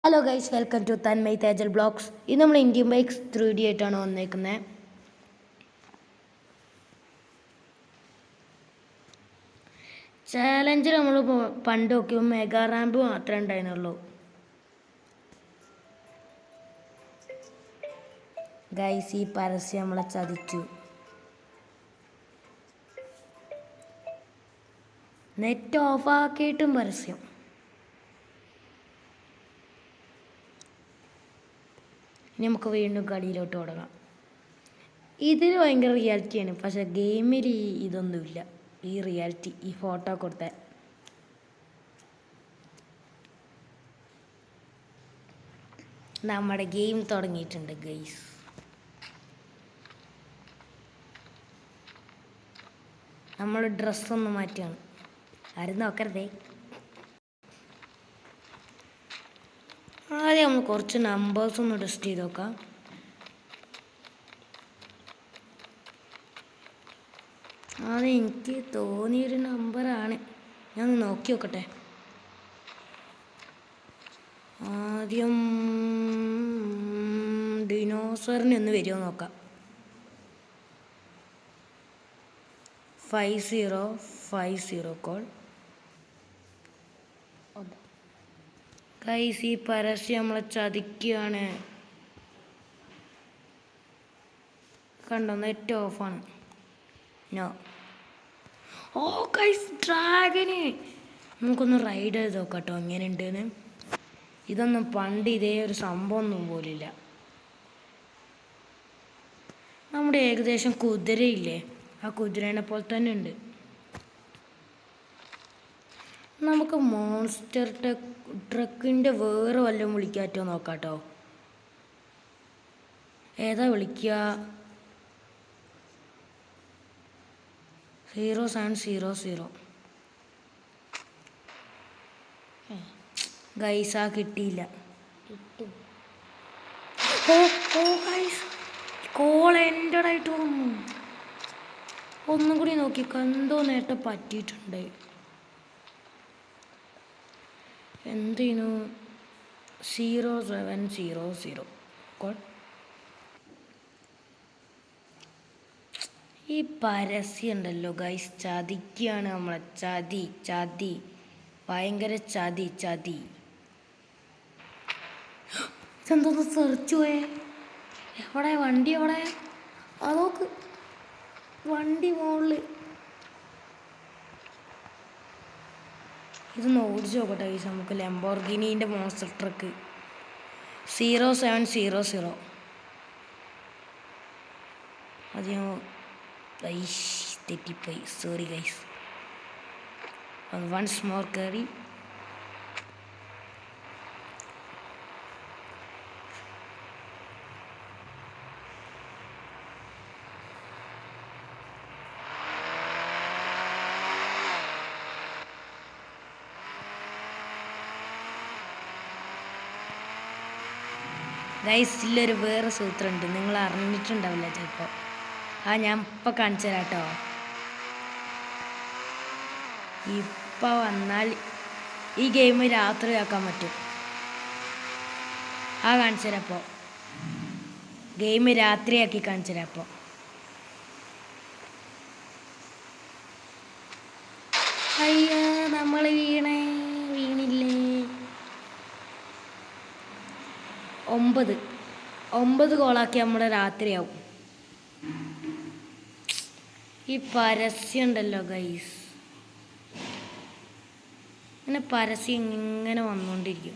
Hello guys, welcome to Tanmay Tejal blogs. ഇത് നമ്മൾ Indian bikes 3D ആയിട്ടാണ് വന്നേക്കുന്നത്. ചാലഞ്ചിൽ നമ്മൾ പണ്ട് നോക്കിയപ്പോൾ മെഗാ റാമ്പ് മാത്രമേ ഉണ്ടായിരുന്നുള്ളൂ. ഗൈസ്, ഈ പരസ്യം നമ്മളെ ചതിച്ചു. നെറ്റ് ഓഫാക്കിയിട്ടും പരസ്യം. ഇനി നമുക്ക് വീണ്ടും കളിയിലോട്ട് തുടങ്ങാം. ഇതിൽ ഭയങ്കര റിയാലിറ്റിയാണ്, പക്ഷേ ഗെയിമിൽ ഇതൊന്നുമില്ല. ഈ റിയാലിറ്റി, ഈ ഫോട്ടോ കൊടുത്ത നമ്മുടെ ഗെയിം തുടങ്ങിയിട്ടുണ്ട് ഗൈസ്. നമ്മൾ ഡ്രസ്സൊന്ന് മാറ്റിയാണ്, ആരും നോക്കരുതേ. ആദ്യം നമ്മൾ കുറച്ച് നമ്പേഴ്സ് ഒന്ന് ടെസ്റ്റ് ചെയ്ത് നോക്കാം. ആദ്യം എനിക്ക് തോന്നിയൊരു നമ്പറാണ്, ഞാൻ നോക്കി നോക്കട്ടെ. ആദ്യം ഡിനോസറിന് ഒന്ന് വരുമോ നോക്കാം. 5050 കോൾ. ഗൈസ്, ഈ പരസ്യം നമ്മളെ ചതിക്കുകയാണ്. കണ്ടോ, നെറ്റ് ഓഫാണ്. നോ. ഓ ഗൈസ്, ഡ്രാഗന്. നമുക്കൊന്ന് റൈഡ് ചെയ്ത് നോക്കാം കേട്ടോ, എങ്ങനെയുണ്ടെന്ന്. ഇതൊന്നും പണ്ട് ഇതേ ഒരു സംഭവമൊന്നും പോലില്ല. നമ്മുടെ ഏകദേശം കുതിരയില്ലേ, ആ കുതിരേനെ പോലെ തന്നെ ഉണ്ട്. നമുക്ക് മോൺസ്റ്റർ ട്രക്കിൻ്റെ വേറെ വല്ലതും വിളിക്കാറ്റോ നോക്കാം കേട്ടോ. ഏതാ വിളിക്കുക? 0700. ഗൈസ്, ആ കിട്ടിയില്ല. ഓ ഗൈസ്, കോൾ എൻഡഡ് ആയിട്ട് വന്നു. ഒന്നും കൂടി നോക്കിക്കോ, എന്തോ നേരത്തെ പറ്റിയിട്ടുണ്ട്. എന്തിനു? 0700 കോൾ. ഈ പരസ്യം ഉണ്ടല്ലോ ഗൈസ്, ചതിക്കുകയാണ് നമ്മളെ. ചതി, ഭയങ്കര ചതി. ഇതെന്തോന്ന് സെർച്ച് പോയേ? എവിടെ വണ്ടി? എവിടെ? അതോക്ക് വണ്ടി മുകളിൽ. ഇതൊന്ന് ഓടിച്ച് നോക്കട്ടെ ഗൈസ്. നമുക്ക് ലംബോർഗിനീൻ്റെ മോൺസ്റ്റർ ട്രക്ക് 0700. അത് ഞാൻ തെറ്റിപ്പോയി, സോറി ഗൈസ്. വൺസ് മോർ കയറി. ഗൈസ്, ഇതിലൊരു വേറെ സൂത്രമുണ്ട്, നിങ്ങൾ അറിഞ്ഞിട്ടുണ്ടാവില്ല ചിലപ്പോൾ. ഞാൻ ഇപ്പം കാണിച്ചു തരാം കേട്ടോ. ഇപ്പം വന്നാൽ ഈ ഗെയിം രാത്രിയാക്കാൻ പറ്റും. കാണിച്ചു തരാം. അപ്പോൾ ഗെയിം രാത്രിയാക്കി കാണിച്ചു തരാം. അപ്പോൾ അയ്യോ, നമ്മൾ വീണില്ലേ. 9 കോളാക്കി നമ്മുടെ രാത്രിയാവും. ഈ പരസ്യം ഉണ്ടല്ലോ ഗൈസ്, ഇങ്ങനെ പരസ്യം ഇങ്ങനെ വന്നുകൊണ്ടിരിക്കും.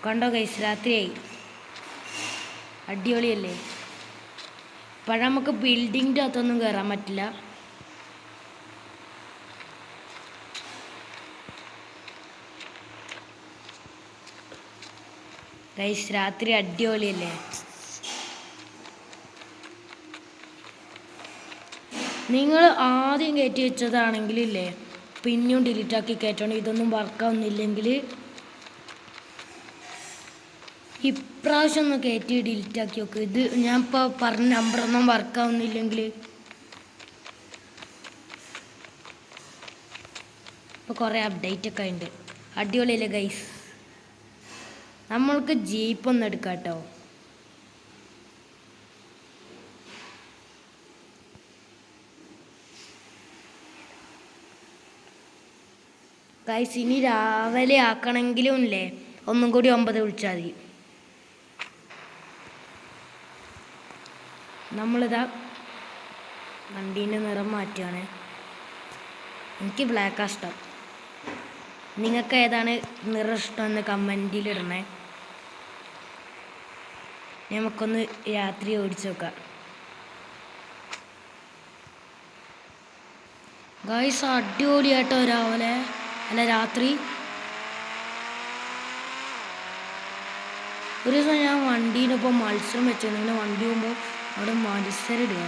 കണ്ടോ ഗൈസ്, രാത്രിയായി. അടിപൊളിയല്ലേ? ഇപ്പോഴും നമുക്ക് ബിൽഡിങ്ങിൻ്റെ അകത്തൊന്നും കയറാൻ പറ്റില്ല. ഗൈസ്, രാത്രി അടിപൊളിയല്ലേ? നിങ്ങൾ ആദ്യം കയറ്റി വെച്ചതാണെങ്കിലില്ലേ, പിന്നെയും ഡിലീറ്റാക്കി കയറ്റണം. ഇതൊന്നും വർക്കാവുന്നില്ലെങ്കിൽ ഇപ്രാവശ്യം ഒന്ന് കയറ്റി ഡിലീറ്റാക്കി നോക്ക്. ഇത് ഞാൻ ഇപ്പോൾ പറഞ്ഞ നമ്പറൊന്നും വർക്കാവുന്നില്ലെങ്കിൽ ഇപ്പോൾ കുറേ അപ്ഡേറ്റ് ഒക്കെ ഉണ്ട്. അടിപൊളിയല്ലേ ഗൈസ്? നമ്മൾക്ക് ജീപ്പ് ഒന്ന് എടുക്കാം കേട്ടോ. ഗൈസ് ഇനി രാവിലെ ആക്കണമെങ്കിലും ഇല്ലേ ഒന്നും കൂടി 9 വിളിച്ചാൽ മതി. നമ്മളിതാ വണ്ടീൻ്റെ നിറം മാറ്റുകയാണ്. എനിക്ക് ബ്ലാക്കാണ് ഇഷ്ടം. നിങ്ങൾക്ക് ഏതാണ് നിറം ഇഷ്ടമെന്ന് കമൻറ്റിലിടണേ. നമുക്കൊന്ന് രാത്രി ഓടിച്ചു നോക്കാം. ഗൈസ് അടിപൊളിയായിട്ടോ രാവിലെ അല്ല രാത്രി. ഒരു ദിവസം ഞാൻ വണ്ടീനൊപ്പം മത്സരം വെച്ചിരുന്നു. ഇങ്ങനെ വണ്ടി പോകുമ്പോൾ അവിടെ മത്സരം ഇടുക.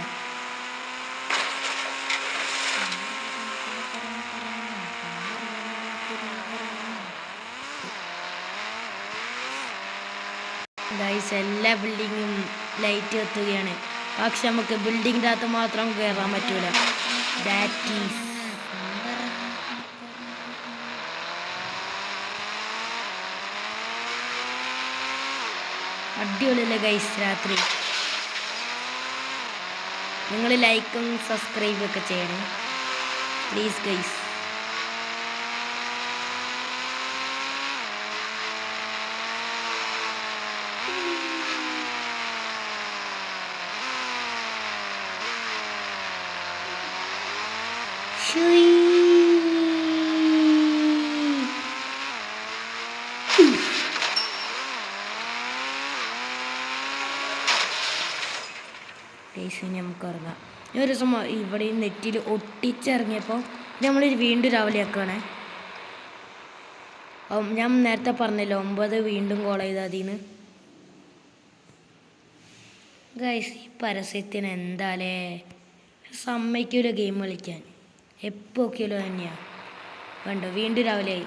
ഗൈസ് എല്ലാ ബിൽഡിങ്ങും ലൈറ്റ് എത്തുകയാണ്. പക്ഷെ നമുക്ക് ബിൽഡിങ്ങിൻ്റെ അകത്ത് മാത്രം കയറാൻ പറ്റൂല. ദാറ്റ് ഈസ് അടിപൊളിയല്ലേ ഗൈസ് രാത്രി. നിങ്ങൾ ലൈക്കും സബ്സ്ക്രൈബും ഒക്കെ ചെയ്യണേ പ്ലീസ് ഗൈസ്. നമുക്ക് ഇറങ്ങാം. ഒരു ദിവസം ഇവിടെ നെറ്റിൽ ഒട്ടിച്ചിറങ്ങിയപ്പോൾ നമ്മൾ വീണ്ടും രാവിലെ ആക്കുകയാണേ. ഞാൻ നേരത്തെ പറഞ്ഞല്ലോ 9 വീണ്ടും കോൾ ചെയ്താൽ അതിന്. ഗൈസ് ഈ പരസ്യത്തിന് എന്താലേ സമ്മതിക്കൂല ഗെയിം കളിക്കാൻ. എപ്പോൾ ഒക്കെയല്ലോ തന്നെയാണ്. കണ്ടോ വീണ്ടും രാവിലെ ആയി.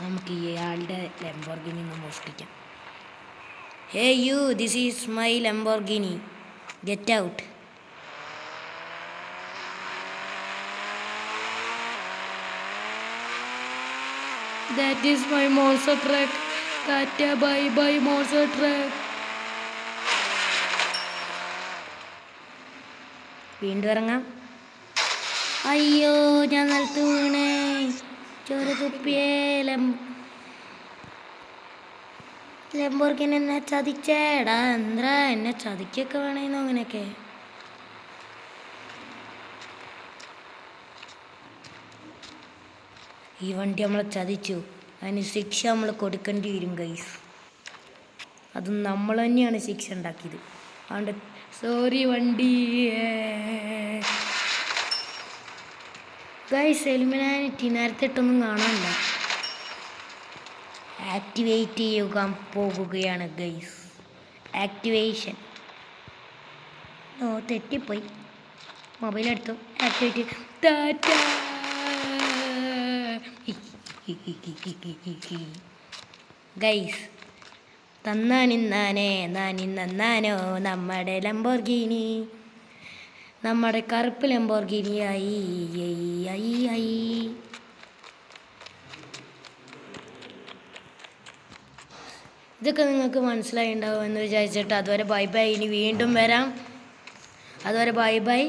നമുക്ക് ഇയാളുടെ ലംബോർഗിനി ഒന്ന് മോഷ്ടിക്കാം. Hey you, this is my Lamborghini. Get out. That is my monster truck. Tata bye bye monster truck. വീണ്ടും ഇറങ്ങാം. അയ്യോ ഞാൻ നിലത്ത് വീണേ. ചോര തുപ്പിയേ. ലംബോർഗിനി എന്നെ ചതിച്ചേടാ. എന്താ എന്നെ ചതിക്കൊക്കെ വേണേന്നോ അങ്ങനെയൊക്കെ. ഈ വണ്ടി നമ്മളെ ചതിച്ചു. അതിന് ശിക്ഷ നമ്മൾ കൊടുക്കേണ്ടി വരും ഗൈസ്. അത് നമ്മൾ തന്നെയാണ് ശിക്ഷ ഉണ്ടാക്കിയത്. അതുകൊണ്ട് സോറി വണ്ടി. ഗൈസ് എലിമിനാനിറ്റി നേരത്തെ ഇട്ടൊന്നും കാണാനില്ല. ആക്ടിവേറ്റ് ചെയ്യാൻ പോകുകയാണ് ഗൈസ്. ആക്ടിവേഷൻ. ഓ തെറ്റിപ്പോയി. മൊബൈലെടുത്തു. ആക്ടിവേറ്റ്. ഗൈസ് തന്നാനിന്നാനേ നാനിന്നാനോ നമ്മുടെ ലംബോർഗിനി. നമ്മുടെ കറുപ്പ് ലംബോർഗിനി ആയി. ഇതൊക്കെ നിങ്ങൾക്ക് മനസ്സിലായി ഉണ്ടാവും എന്ന് വിചാരിച്ചിട്ട് അതുവരെ ബൈ ബൈ. ഇനി വീണ്ടും വരാം. അതുവരെ ബൈ ബൈ.